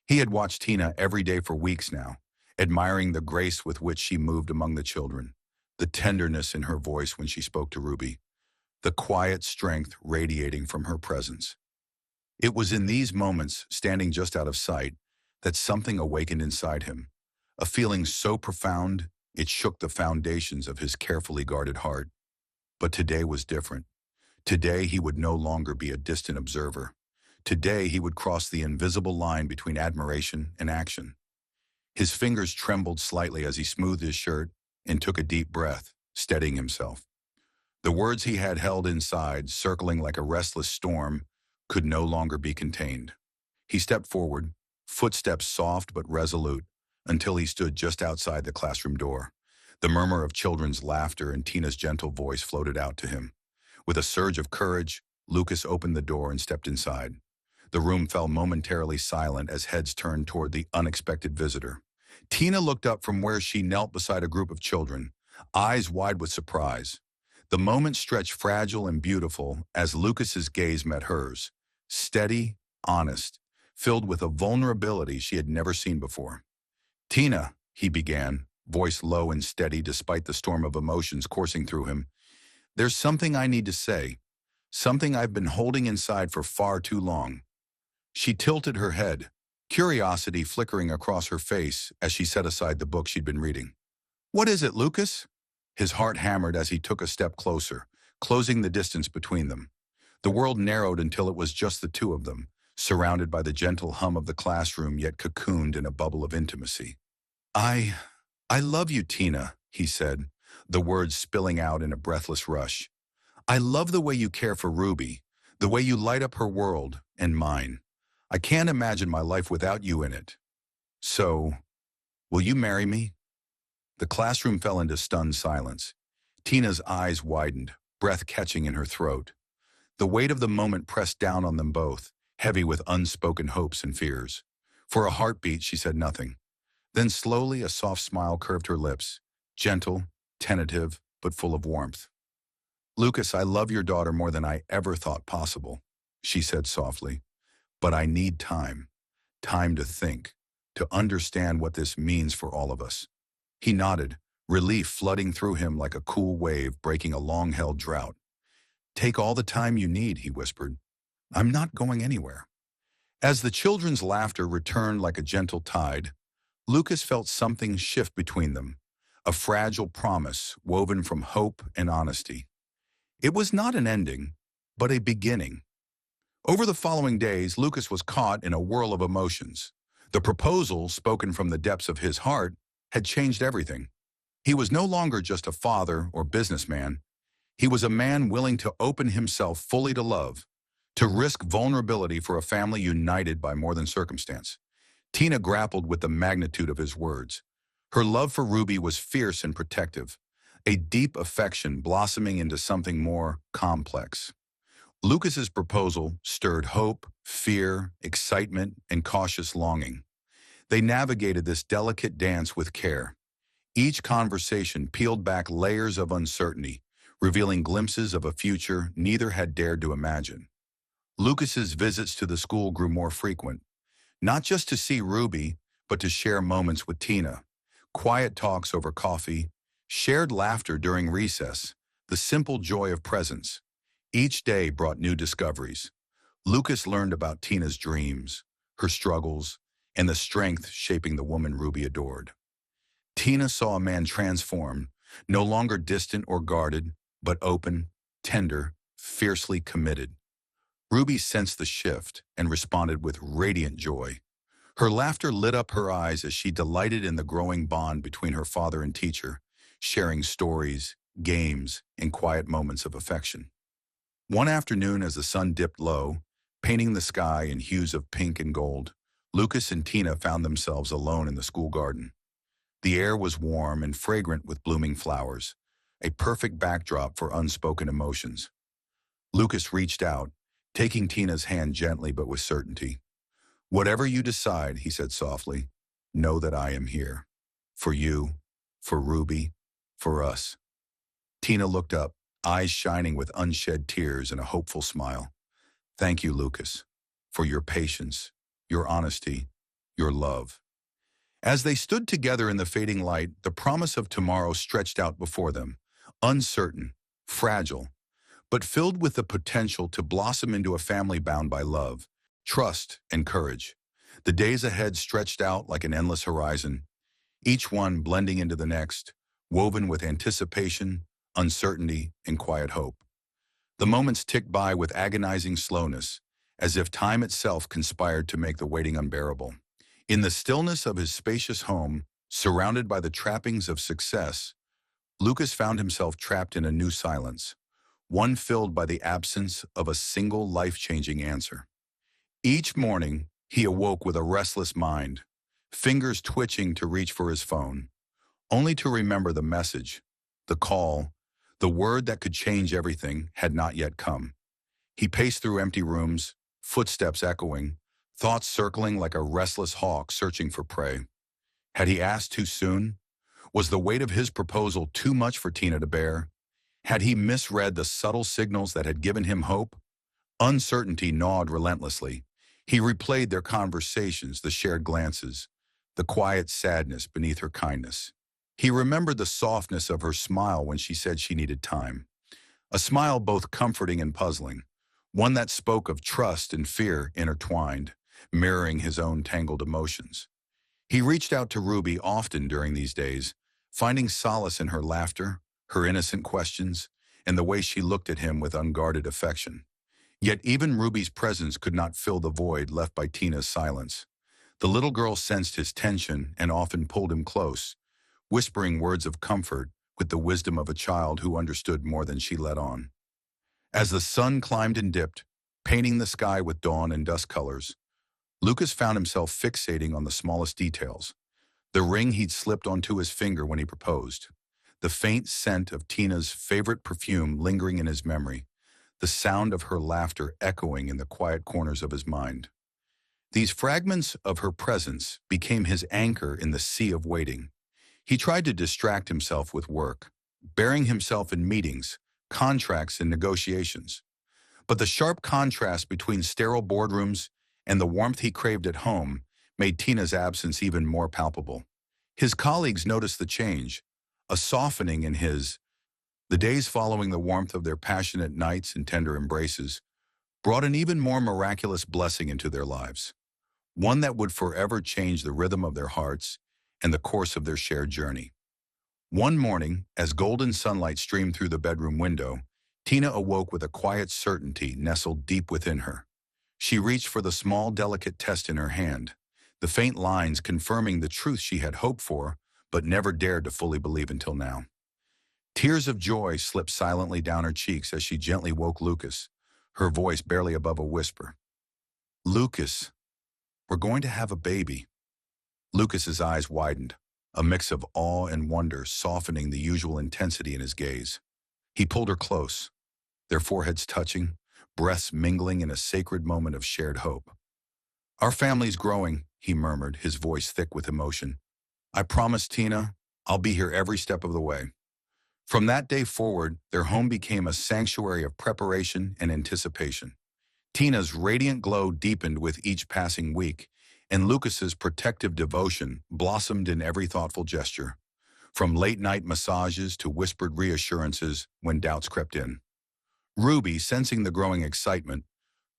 He had watched Tina every day for weeks now, admiring the grace with which she moved among the children, the tenderness in her voice when she spoke to Ruby, the quiet strength radiating from her presence. It was in these moments, standing just out of sight, that something awakened inside him, a feeling so profound it shook the foundations of his carefully guarded heart. But today was different. Today he would no longer be a distant observer. Today he would cross the invisible line between admiration and action. His fingers trembled slightly as he smoothed his shirt and took a deep breath, steadying himself. The words he had held inside, circling like a restless storm, could no longer be contained. He stepped forward, footsteps soft but resolute, until he stood just outside the classroom door. The murmur of children's laughter and Tina's gentle voice floated out to him. With a surge of courage, Lucas opened the door and stepped inside. The room fell momentarily silent as heads turned toward the unexpected visitor. Tina looked up from where she knelt beside a group of children, eyes wide with surprise. The moment stretched fragile and beautiful as Lucas's gaze met hers, steady, honest, filled with a vulnerability she had never seen before. "Tina," he began, voice low and steady despite the storm of emotions coursing through him, "there's something I need to say, something I've been holding inside for far too long." She tilted her head, curiosity flickering across her face as she set aside the book she'd been reading. "What is it, Lucas?" His heart hammered as he took a step closer, closing the distance between them. The world narrowed until it was just the two of them, surrounded by the gentle hum of the classroom yet cocooned in a bubble of intimacy. I love you, Tina," he said, the words spilling out in a breathless rush. "I love the way you care for Ruby, the way you light up her world and mine. I can't imagine my life without you in it. So, will you marry me?" The classroom fell into stunned silence. Tina's eyes widened, breath catching in her throat. The weight of the moment pressed down on them both, heavy with unspoken hopes and fears. For a heartbeat, she said nothing. Then slowly a soft smile curved her lips, gentle, tentative, but full of warmth. "Lucas, I love your daughter more than I ever thought possible," she said softly. "But I need time. Time to think, to understand what this means for all of us." He nodded, relief flooding through him like a cool wave breaking a long-held drought. "Take all the time you need," he whispered. "I'm not going anywhere." As the children's laughter returned like a gentle tide, Lucas felt something shift between them, a fragile promise woven from hope and honesty. It was not an ending, but a beginning. Over the following days, Lucas was caught in a whirl of emotions. The proposal, spoken from the depths of his heart, had changed everything. He was no longer just a father or businessman. He was a man willing to open himself fully to love, to risk vulnerability for a family united by more than circumstance. Tina grappled with the magnitude of his words. Her love for Ruby was fierce and protective, a deep affection blossoming into something more complex. Lucas's proposal stirred hope, fear, excitement, and cautious longing. They navigated this delicate dance with care. Each conversation peeled back layers of uncertainty, revealing glimpses of a future neither had dared to imagine. Lucas's visits to the school grew more frequent, not just to see Ruby, but to share moments with Tina. Quiet talks over coffee, shared laughter during recess, the simple joy of presence. Each day brought new discoveries. Lucas learned about Tina's dreams, her struggles, and the strength shaping the woman Ruby adored. Tina saw a man transformed, no longer distant or guarded, but open, tender, fiercely committed. Ruby sensed the shift and responded with radiant joy. Her laughter lit up her eyes as she delighted in the growing bond between her father and teacher, sharing stories, games, and quiet moments of affection. One afternoon, as the sun dipped low, painting the sky in hues of pink and gold, Lucas and Tina found themselves alone in the school garden. The air was warm and fragrant with blooming flowers, a perfect backdrop for unspoken emotions. Lucas reached out, taking Tina's hand gently but with certainty. "Whatever you decide," he said softly, "know that I am here. For you, for Ruby, for us." Tina looked up, eyes shining with unshed tears and a hopeful smile. "Thank you, Lucas, for your patience, your honesty, your love." As they stood together in the fading light, the promise of tomorrow stretched out before them, uncertain, fragile, but filled with the potential to blossom into a family bound by love, trust, and courage. The days ahead stretched out like an endless horizon, each one blending into the next, woven with anticipation, uncertainty, and quiet hope. The moments ticked by with agonizing slowness, as if time itself conspired to make the waiting unbearable. In the stillness of his spacious home, surrounded by the trappings of success, Lucas found himself trapped in a new silence, one filled by the absence of a single life-changing answer. Each morning, he awoke with a restless mind, fingers twitching to reach for his phone, only to remember the message, the call, the word that could change everything had not yet come. He paced through empty rooms, footsteps echoing, thoughts circling like a restless hawk searching for prey. Had he asked too soon? Was the weight of his proposal too much for Tina to bear? Had he misread the subtle signals that had given him hope? Uncertainty gnawed relentlessly. He replayed their conversations, the shared glances, the quiet sadness beneath her kindness. He remembered the softness of her smile when she said she needed time. A smile both comforting and puzzling, one that spoke of trust and fear intertwined, mirroring his own tangled emotions. He reached out to Ruby often during these days, finding solace in her laughter, her innocent questions, and the way she looked at him with unguarded affection. Yet even Ruby's presence could not fill the void left by Tina's silence. The little girl sensed his tension and often pulled him close, whispering words of comfort with the wisdom of a child who understood more than she let on. As the sun climbed and dipped, painting the sky with dawn and dusk colors, Lucas found himself fixating on the smallest details. The ring he'd slipped onto his finger when he proposed, the faint scent of Tina's favorite perfume lingering in his memory, the sound of her laughter echoing in the quiet corners of his mind. These fragments of her presence became his anchor in the sea of waiting. He tried to distract himself with work, burying himself in meetings, contracts, and negotiations. But the sharp contrast between sterile boardrooms and the warmth he craved at home made Tina's absence even more palpable. His colleagues noticed the change, a softening in his. The days following the warmth of their passionate nights and tender embraces brought an even more miraculous blessing into their lives, one that would forever change the rhythm of their hearts and the course of their shared journey. One morning, as golden sunlight streamed through the bedroom window, Tina awoke with a quiet certainty nestled deep within her. She reached for the small, delicate test in her hand, the faint lines confirming the truth she had hoped for but never dared to fully believe until now. Tears of joy slipped silently down her cheeks as she gently woke Lucas, her voice barely above a whisper. "Lucas, we're going to have a baby." Lucas's eyes widened, a mix of awe and wonder softening the usual intensity in his gaze. He pulled her close, their foreheads touching, breaths mingling in a sacred moment of shared hope. "Our family's growing," he murmured, his voice thick with emotion. "I promise, Tina, I'll be here every step of the way." From that day forward, their home became a sanctuary of preparation and anticipation. Tina's radiant glow deepened with each passing week, and Lucas's protective devotion blossomed in every thoughtful gesture, from late-night massages to whispered reassurances when doubts crept in. Ruby, sensing the growing excitement,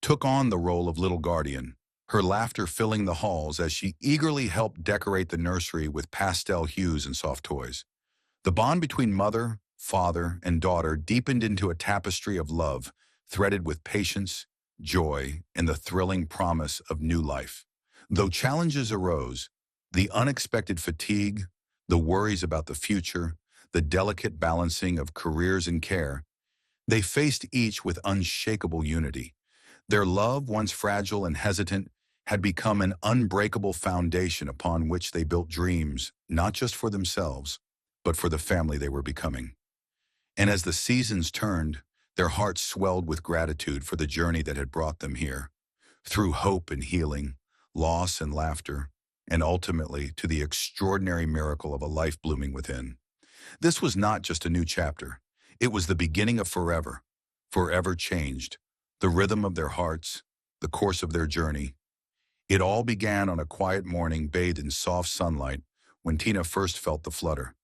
took on the role of little guardian, her laughter filling the halls as she eagerly helped decorate the nursery with pastel hues and soft toys. The bond between mother, father, and daughter deepened into a tapestry of love, threaded with patience, joy, and the thrilling promise of new life. Though challenges arose, the unexpected fatigue, the worries about the future, the delicate balancing of careers and care, they faced each with unshakable unity. Their love, once fragile and hesitant, had become an unbreakable foundation upon which they built dreams, not just for themselves, but for the family they were becoming. And as the seasons turned, their hearts swelled with gratitude for the journey that had brought them here, through hope and healing, loss and laughter, and ultimately to the extraordinary miracle of a life blooming within. This was not just a new chapter. It was the beginning of forever, forever changed, the rhythm of their hearts, the course of their journey. It all began on a quiet morning bathed in soft sunlight when Tina first felt the flutter,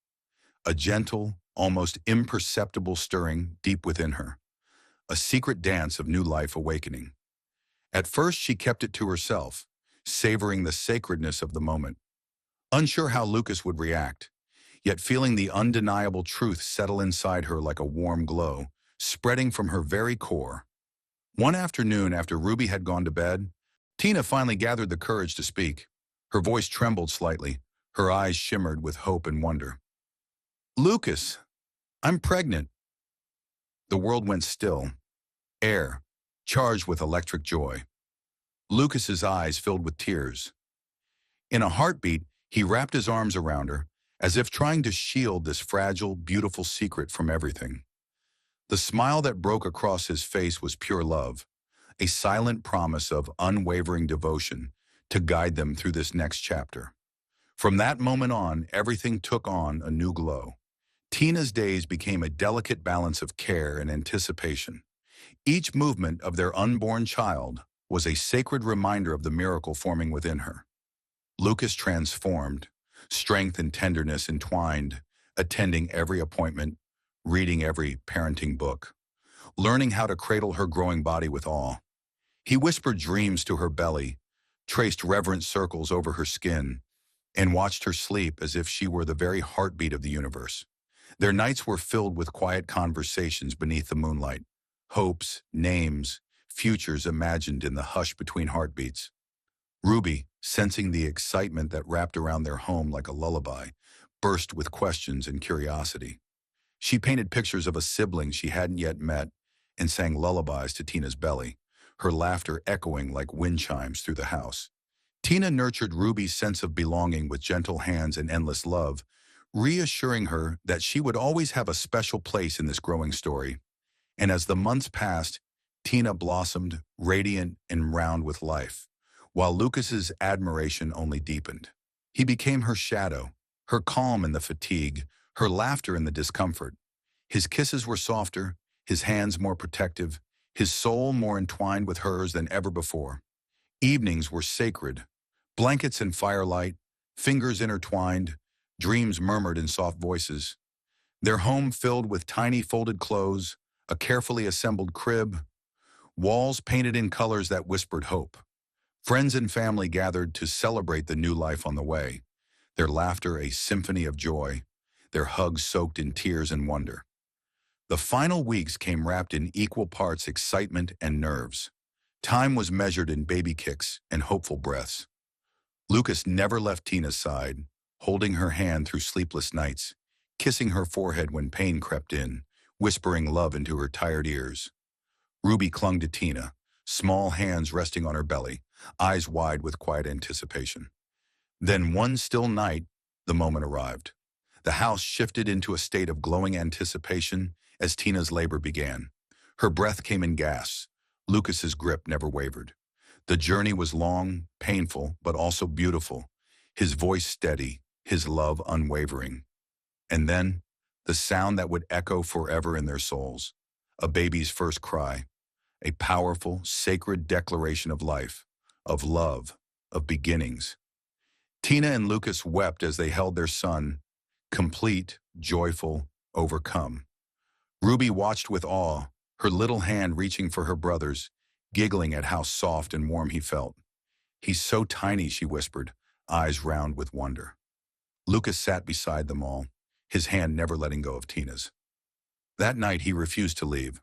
a gentle, almost imperceptible stirring deep within her, a secret dance of new life awakening. At first she kept it to herself, savoring the sacredness of the moment, unsure how Lucas would react, yet feeling the undeniable truth settle inside her like a warm glow, spreading from her very core. One afternoon after Ruby had gone to bed, Tina finally gathered the courage to speak. Her voice trembled slightly, her eyes shimmered with hope and wonder. "Lucas, I'm pregnant." The world went still, air charged with electric joy. Lucas's eyes filled with tears. In a heartbeat, he wrapped his arms around her, as if trying to shield this fragile, beautiful secret from everything. The smile that broke across his face was pure love, a silent promise of unwavering devotion to guide them through this next chapter. From that moment on, everything took on a new glow. Tina's days became a delicate balance of care and anticipation. Each movement of their unborn child was a sacred reminder of the miracle forming within her. Lucas transformed, strength and tenderness entwined, attending every appointment, reading every parenting book, learning how to cradle her growing body with awe. He whispered dreams to her belly, traced reverent circles over her skin, and watched her sleep as if she were the very heartbeat of the universe. Their nights were filled with quiet conversations beneath the moonlight, hopes, names, futures imagined in the hush between heartbeats. Ruby, sensing the excitement that wrapped around their home like a lullaby, burst with questions and curiosity. She painted pictures of a sibling she hadn't yet met and sang lullabies to Tina's belly, her laughter echoing like wind chimes through the house. Tina nurtured Ruby's sense of belonging with gentle hands and endless love, reassuring her that she would always have a special place in this growing story. And as the months passed, Tina blossomed, radiant and round with life, while Lucas's admiration only deepened. He became her shadow, her calm in the fatigue, her laughter in the discomfort. His kisses were softer, his hands more protective, his soul more entwined with hers than ever before. Evenings were sacred, blankets in firelight, fingers intertwined, dreams murmured in soft voices. Their home filled with tiny folded clothes, a carefully assembled crib, walls painted in colors that whispered hope. Friends and family gathered to celebrate the new life on the way, their laughter a symphony of joy, their hugs soaked in tears and wonder. The final weeks came wrapped in equal parts excitement and nerves. Time was measured in baby kicks and hopeful breaths. Lucas never left Tina's side, holding her hand through sleepless nights, kissing her forehead when pain crept in, whispering love into her tired ears. Ruby clung to Tina, small hands resting on her belly, eyes wide with quiet anticipation. Then one still night, the moment arrived. The house shifted into a state of glowing anticipation as Tina's labor began. Her breath came in gasps. Lucas's grip never wavered. The journey was long, painful, but also beautiful. His voice steady, his love unwavering. And then, the sound that would echo forever in their souls. A baby's first cry. a powerful, sacred declaration of life, of love, of beginnings. Tina and Lucas wept as they held their son, complete, joyful, overcome. Ruby watched with awe, her little hand reaching for her brother's, giggling at how soft and warm he felt. "He's so tiny," she whispered, eyes round with wonder. Lucas sat beside them all, his hand never letting go of Tina's. That night he refused to leave.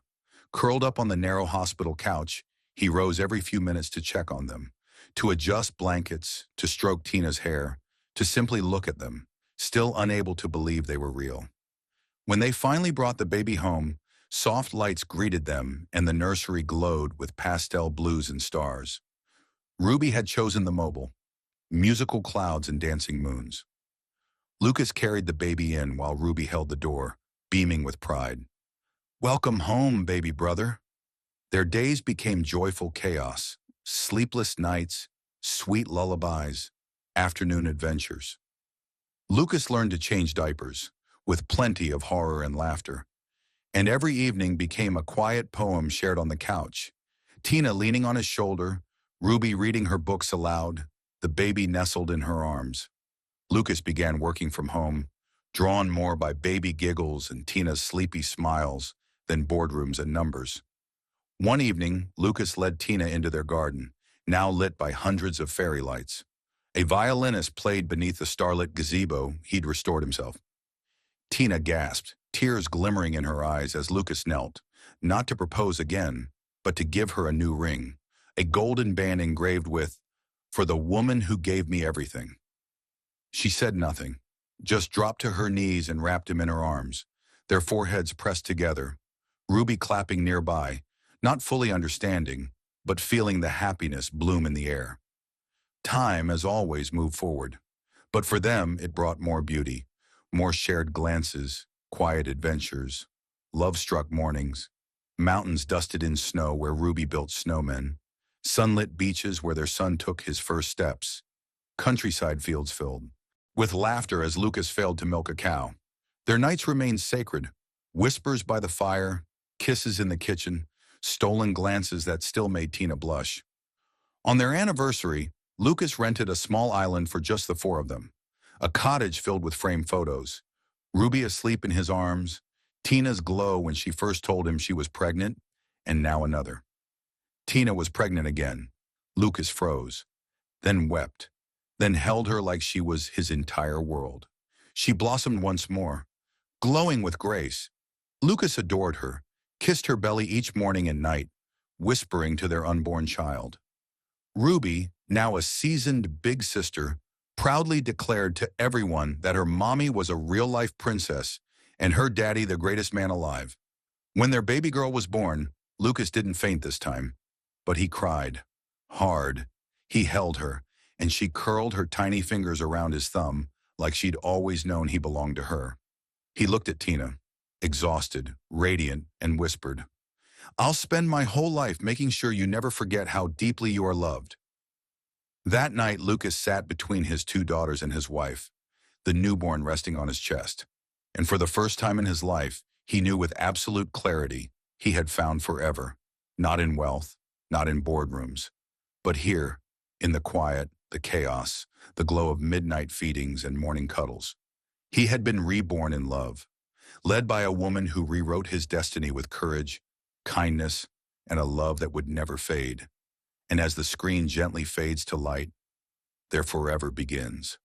Curled up on the narrow hospital couch, he rose every few minutes to check on them, to adjust blankets, to stroke Tina's hair, to simply look at them, still unable to believe they were real. When they finally brought the baby home, soft lights greeted them and the nursery glowed with pastel blues and stars. Ruby had chosen the mobile, musical clouds and dancing moons. Lucas carried the baby in while Ruby held the door, beaming with pride. "Welcome home, baby brother." Their days became joyful chaos, sleepless nights, sweet lullabies, afternoon adventures. Lucas learned to change diapers, with plenty of horror and laughter, and every evening became a quiet poem shared on the couch. Tina leaning on his shoulder, Ruby reading her books aloud, the baby nestled in her arms. Lucas began working from home, drawn more by baby giggles and Tina's sleepy smiles than boardrooms and numbers. One evening, Lucas led Tina into their garden, now lit by hundreds of fairy lights. A violinist played beneath the starlit gazebo he'd restored himself. Tina gasped, tears glimmering in her eyes as Lucas knelt, not to propose again, but to give her a new ring, a golden band engraved with, "For the woman who gave me everything." She said nothing, just dropped to her knees and wrapped him in her arms, their foreheads pressed together, Ruby clapping nearby, not fully understanding, but feeling the happiness bloom in the air. Time, as always, moved forward, but for them it brought more beauty, more shared glances, quiet adventures, love-struck mornings, mountains dusted in snow where Ruby built snowmen, sunlit beaches where their son took his first steps, countryside fields filled with laughter as Lucas failed to milk a cow. Their nights remained sacred, whispers by the fire, kisses in the kitchen, stolen glances that still made Tina blush. On their anniversary, Lucas rented a small island for just the four of them, a cottage filled with framed photos, Ruby asleep in his arms, Tina's glow when she first told him she was pregnant, and now another. Tina was pregnant again. Lucas froze, then wept, then held her like she was his entire world. She blossomed once more, glowing with grace. Lucas adored her, kissed her belly each morning and night, whispering to their unborn child. Ruby, now a seasoned big sister, proudly declared to everyone that her mommy was a real-life princess and her daddy the greatest man alive. When their baby girl was born, Lucas didn't faint this time, but he cried. Hard. He held her, and she curled her tiny fingers around his thumb like she'd always known he belonged to her. He looked at Tina, exhausted, radiant, and whispered, "I'll spend my whole life making sure you never forget how deeply you are loved." That night, Lucas sat between his two daughters and his wife, the newborn resting on his chest. And for the first time in his life, he knew with absolute clarity he had found forever, not in wealth, not in boardrooms, but here, in the quiet, the chaos, the glow of midnight feedings and morning cuddles. He had been reborn in love, led by a woman who rewrote his destiny with courage, kindness, and a love that would never fade. And as the screen gently fades to light, their forever begins.